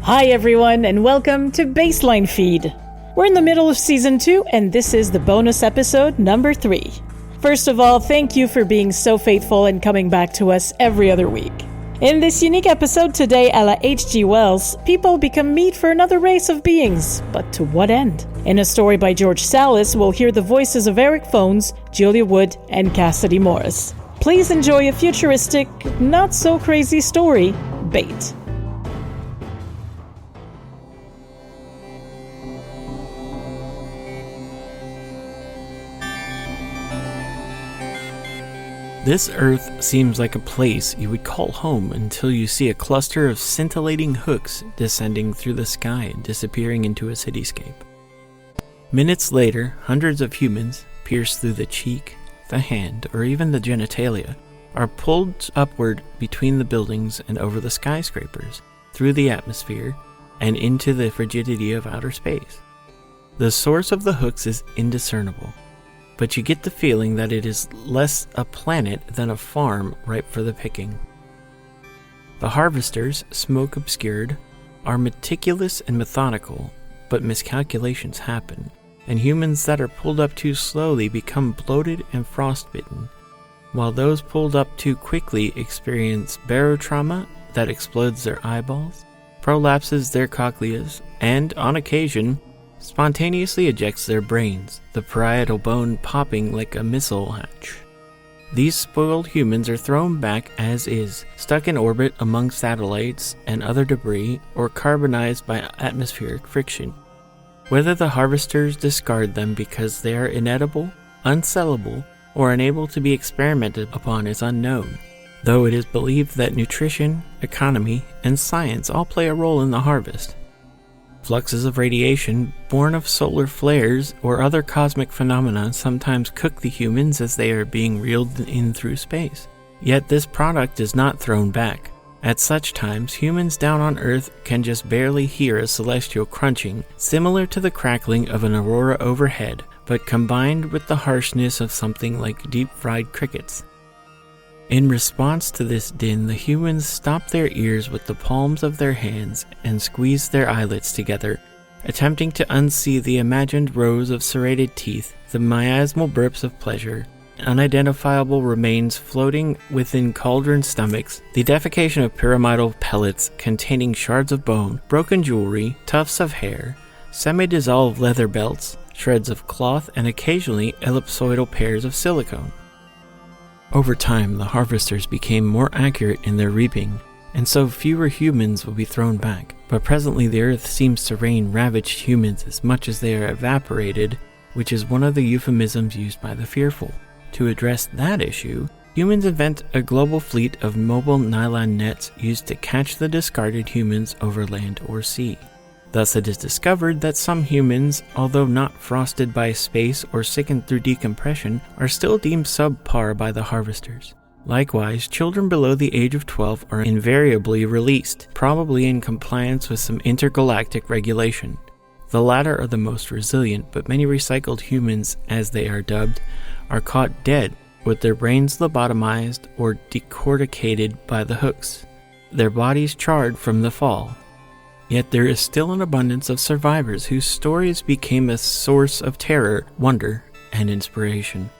Hi everyone, and welcome to Baseline Feed. We're in the middle of Season 2, and this is the bonus episode number 3. First of all, thank you for being so faithful and coming back to us every other week. In this unique episode today, a la H.G Wells, people become meat for another race of beings, but to what end? In a story by George Salis, we'll hear the voices of Erik Fones, Julia Wood, and Cassidy Morris. Please enjoy a futuristic, not-so-crazy story, Bait. This Earth seems like a place you would call home until you see a cluster of scintillating hooks descending through the sky and disappearing into a cityscape. Minutes later, hundreds of humans, pierced through the cheek, the hand, or even the genitalia, are pulled upward between the buildings and over the skyscrapers, through the atmosphere, and into the frigidity of outer space. The source of the hooks is indiscernible, but you get the feeling that it is less a planet than a farm ripe for the picking. The harvesters, smoke obscured, are meticulous and methodical, but miscalculations happen, and humans that are pulled up too slowly become bloated and frostbitten, while those pulled up too quickly experience barotrauma that explodes their eyeballs, prolapses their cochleas, and, on occasion, spontaneously ejects their brains, the parietal bone popping like a missile hatch. These spoiled humans are thrown back as is, stuck in orbit among satellites and other debris, or carbonized by atmospheric friction. Whether the harvesters discard them because they are inedible, unsellable, or unable to be experimented upon is unknown, though it is believed that nutrition, economy, and science all play a role in the harvest. Fluxes of radiation, born of solar flares or other cosmic phenomena, sometimes cook the humans as they are being reeled in through space. Yet this product is not thrown back. At such times, humans down on Earth can just barely hear a celestial crunching, similar to the crackling of an aurora overhead, but combined with the harshness of something like deep-fried crickets. In response to this din, the humans stop their ears with the palms of their hands and squeeze their eyelids together, attempting to unsee the imagined rows of serrated teeth, the miasmal burps of pleasure, unidentifiable remains floating within cauldron stomachs, the defecation of pyramidal pellets containing shards of bone, broken jewelry, tufts of hair, semi-dissolved leather belts, shreds of cloth, and occasionally ellipsoidal pairs of silicone. Over time, the harvesters became more accurate in their reaping, and so fewer humans will be thrown back. But presently the Earth seems to rain ravaged humans as much as they are evaporated, which is one of the euphemisms used by the fearful. To address that issue, humans invent a global fleet of mobile nylon nets used to catch the discarded humans over land or sea. Thus it is discovered that some humans, although not frosted by space or sickened through decompression, are still deemed subpar by the harvesters. Likewise, children below the age of 12 are invariably released, probably in compliance with some intergalactic regulation. The latter are the most resilient, but many recycled humans, as they are dubbed, are caught dead, with their brains lobotomized or decorticated by the hooks, their bodies charred from the fall. Yet there is still an abundance of survivors whose stories became a source of terror, wonder, and inspiration.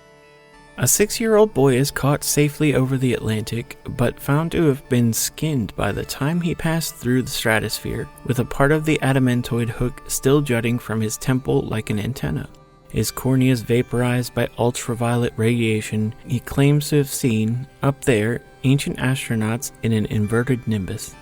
A 6-year-old boy is caught safely over the Atlantic, but found to have been skinned by the time he passed through the stratosphere, with a part of the adamantoid hook still jutting from his temple like an antenna. His corneas vaporized by ultraviolet radiation, he claims to have seen, up there, ancient astronauts in an inverted nimbus.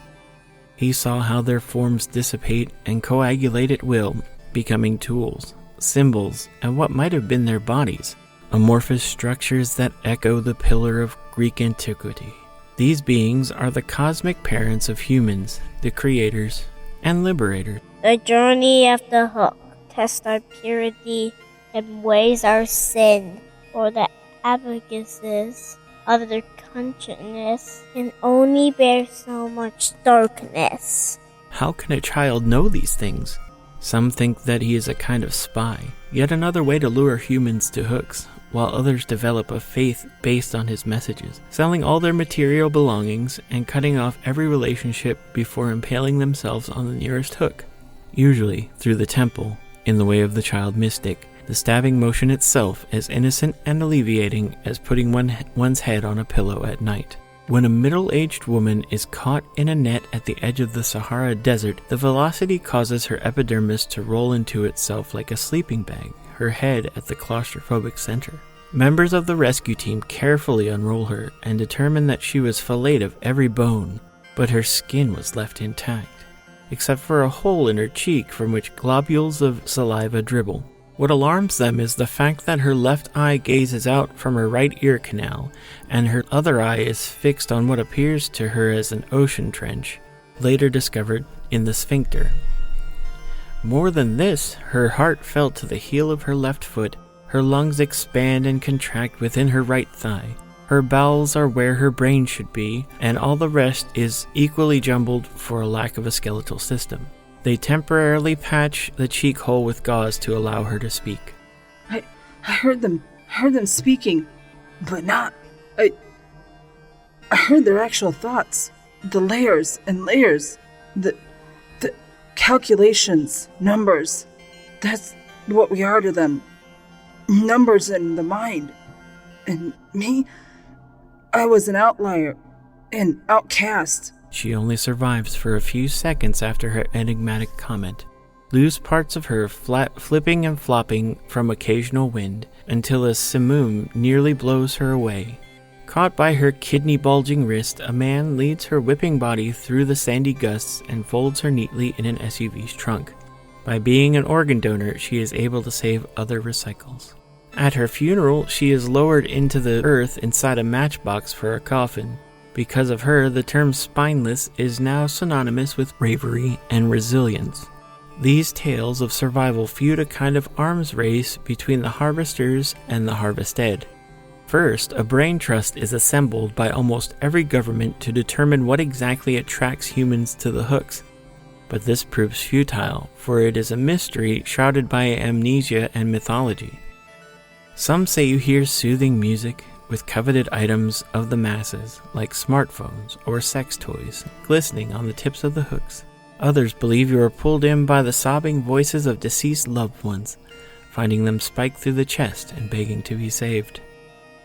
He saw how their forms dissipate and coagulate at will, becoming tools, symbols, and what might have been their bodies, amorphous structures that echo the pillar of Greek antiquity. These beings are the cosmic parents of humans, the creators, and liberators. The journey of the hook tests our purity and weighs our sin, or the abacuses of their consciousness can only bear so much darkness. How can a child know these things? Some think that he is a kind of spy, yet another way to lure humans to hooks, while others develop a faith based on his messages, selling all their material belongings and cutting off every relationship before impaling themselves on the nearest hook, usually through the temple, in the way of the child mystic, the stabbing motion itself as innocent and alleviating as putting one's head on a pillow at night. When a middle-aged woman is caught in a net at the edge of the Sahara Desert, the velocity causes her epidermis to roll into itself like a sleeping bag, her head at the claustrophobic center. Members of the rescue team carefully unroll her and determine that she was filleted of every bone, but her skin was left intact, except for a hole in her cheek from which globules of saliva dribble. What alarms them is the fact that her left eye gazes out from her right ear canal, and her other eye is fixed on what appears to her as an ocean trench, later discovered in the sphincter. More than this, her heart fell to the heel of her left foot, her lungs expand and contract within her right thigh, her bowels are where her brain should be, and all the rest is equally jumbled for a lack of a skeletal system. They temporarily patch the cheek hole with gauze to allow her to speak. I heard them speaking, but not... I heard their actual thoughts, the layers and layers, the calculations, numbers. That's what we are to them. Numbers in the mind. And me, I was an outlier, an outcast. She only survives for a few seconds after her enigmatic comment, loose parts of her flipping and flopping from occasional wind until a simoom nearly blows her away. Caught by her kidney-bulging wrist, a man leads her whipping body through the sandy gusts and folds her neatly in an SUV's trunk. By being an organ donor, she is able to save other recycles. At her funeral, she is lowered into the earth inside a matchbox for a coffin. Because of her, the term spineless is now synonymous with bravery and resilience. These tales of survival feud a kind of arms race between the harvesters and the harvested. First, a brain trust is assembled by almost every government to determine what exactly attracts humans to the hooks. But this proves futile, for it is a mystery shrouded by amnesia and mythology. Some say you hear soothing music, with coveted items of the masses, like smartphones or sex toys, glistening on the tips of the hooks. Others believe you are pulled in by the sobbing voices of deceased loved ones, finding them spiked through the chest and begging to be saved.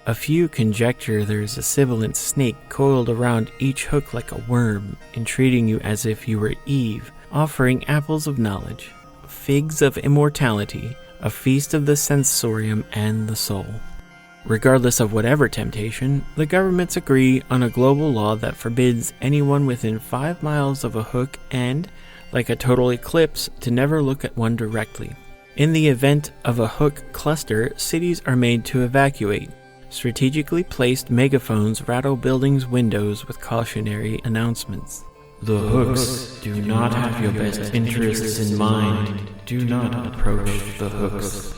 A few conjecture there is a sibilant snake coiled around each hook like a worm, entreating you as if you were Eve, offering apples of knowledge, figs of immortality, a feast of the sensorium and the soul. Regardless of whatever temptation, the governments agree on a global law that forbids anyone within 5 miles of a hook and, like a total eclipse, to never look at one directly. In the event of a hook cluster, cities are made to evacuate. Strategically placed megaphones rattle buildings' windows with cautionary announcements. The hooks do not have your best interests in mind. Do not approach the hooks.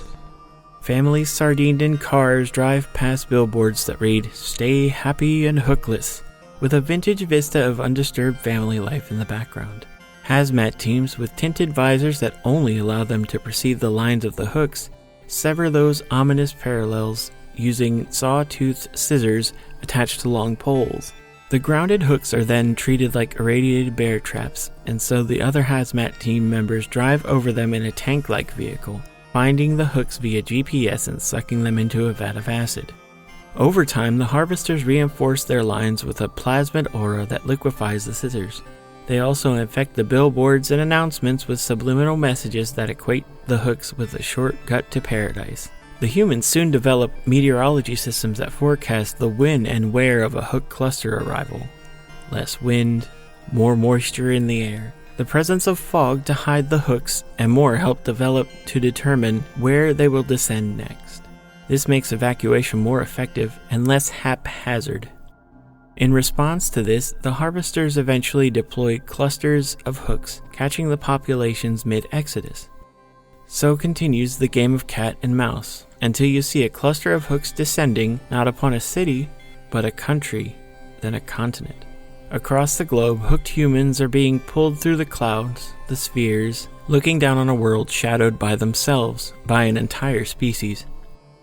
Families sardined in cars drive past billboards that read, "Stay happy and hookless," with a vintage vista of undisturbed family life in the background. Hazmat teams with tinted visors that only allow them to perceive the lines of the hooks sever those ominous parallels using saw-toothed scissors attached to long poles. The grounded hooks are then treated like irradiated bear traps, and so the other hazmat team members drive over them in a tank-like vehicle, finding the hooks via GPS and sucking them into a vat of acid. Over time, the harvesters reinforce their lines with a plasmid aura that liquefies the scissors. They also infect the billboards and announcements with subliminal messages that equate the hooks with a shortcut to paradise. The humans soon develop meteorology systems that forecast the when and where of a hook cluster arrival. Less wind, more moisture in the air, the presence of fog to hide the hooks, and more help develop to determine where they will descend next. This makes evacuation more effective and less haphazard. In response to this, the harvesters eventually deployed clusters of hooks, catching the populations mid-exodus. So continues the game of cat and mouse, until you see a cluster of hooks descending not upon a city, but a country, then a continent. Across the globe, hooked humans are being pulled through the clouds, the spheres, looking down on a world shadowed by themselves, by an entire species.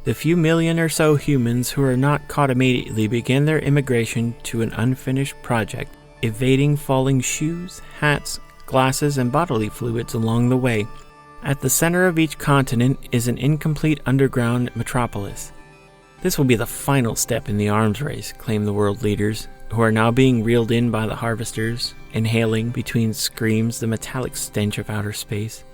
The few million or so humans who are not caught immediately begin their immigration to an unfinished project, evading falling shoes, hats, glasses, and bodily fluids along the way. At the center of each continent is an incomplete underground metropolis. This will be the final step in the arms race, claim the world leaders, who are now being reeled in by the harvesters, inhaling between screams the metallic stench of outer space.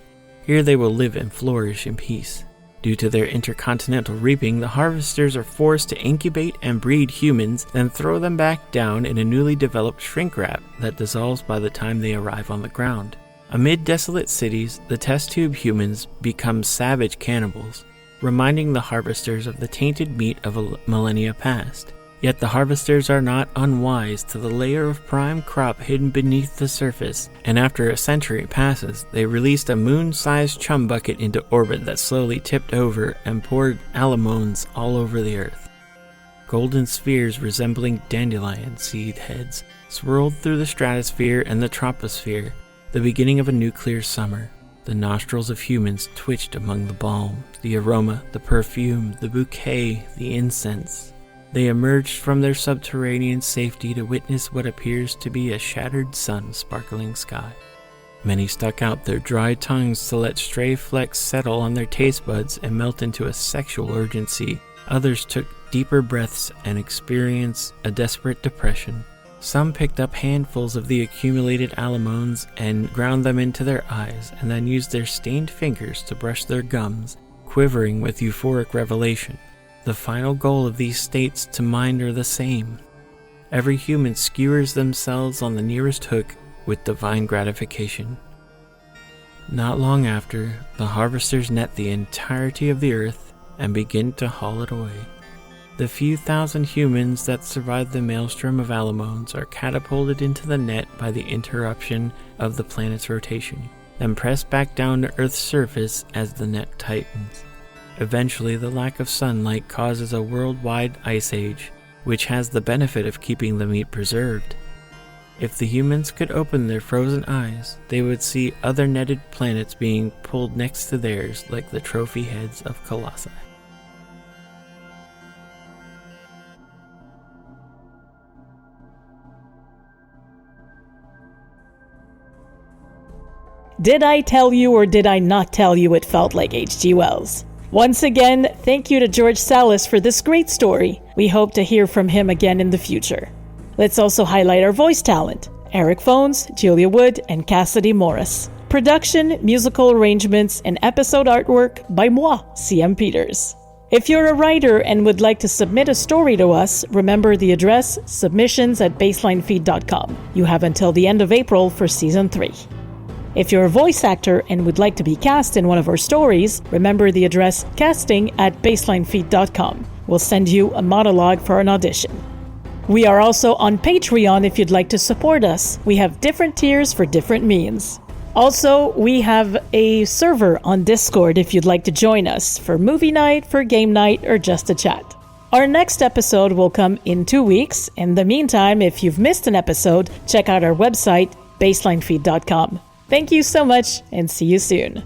Here they will live and flourish in peace. Due to their intercontinental reaping, the harvesters are forced to incubate and breed humans, then throw them back down in a newly developed shrink wrap that dissolves by the time they arrive on the ground. Amid desolate cities, the test tube humans become savage cannibals, reminding the harvesters of the tainted meat of a millennia past. Yet the harvesters are not unwise to the layer of prime crop hidden beneath the surface, and after a century passes, they released a moon-sized chum bucket into orbit that slowly tipped over and poured alamones all over the earth. Golden spheres resembling dandelion seed heads swirled through the stratosphere and the troposphere, the beginning of a nuclear summer. The nostrils of humans twitched among the balm, the aroma, the perfume, the bouquet, the incense. They emerged from their subterranean safety to witness what appears to be a shattered sun-sparkling sky. Many stuck out their dry tongues to let stray flecks settle on their taste buds and melt into a sexual urgency. Others took deeper breaths and experienced a desperate depression. Some picked up handfuls of the accumulated alamones and ground them into their eyes, and then used their stained fingers to brush their gums, quivering with euphoric revelation. The final goal of these states to mind are the same. Every human skewers themselves on the nearest hook with divine gratification. Not long after, the harvesters net the entirety of the earth and begin to haul it away. The few thousand humans that survive the maelstrom of alamones are catapulted into the net by the interruption of the planet's rotation, then pressed back down to Earth's surface as the net tightens. Eventually, the lack of sunlight causes a worldwide ice age, which has the benefit of keeping the meat preserved. If the humans could open their frozen eyes, they would see other netted planets being pulled next to theirs like the trophy heads of colossi. Did I tell you or did I not tell you it felt like H.G. Wells? Once again, thank you to George Salis for this great story. We hope to hear from him again in the future. Let's also highlight our voice talent: Erik Fones, Julia Wood, and Cassidy Morris. Production, musical arrangements, and episode artwork by moi, CM Peters. If you're a writer and would like to submit a story to us, remember the address submissions@baselinefeed.com. You have until the end of April for Season 3. If you're a voice actor and would like to be cast in one of our stories, remember the address casting@baselinefeed.com. We'll send you a monologue for an audition. We are also on Patreon if you'd like to support us. We have different tiers for different means. Also, we have a server on Discord if you'd like to join us for movie night, for game night, or just a chat. Our next episode will come in 2 weeks. In the meantime, if you've missed an episode, check out our website, baselinefeed.com. Thank you so much, and see you soon.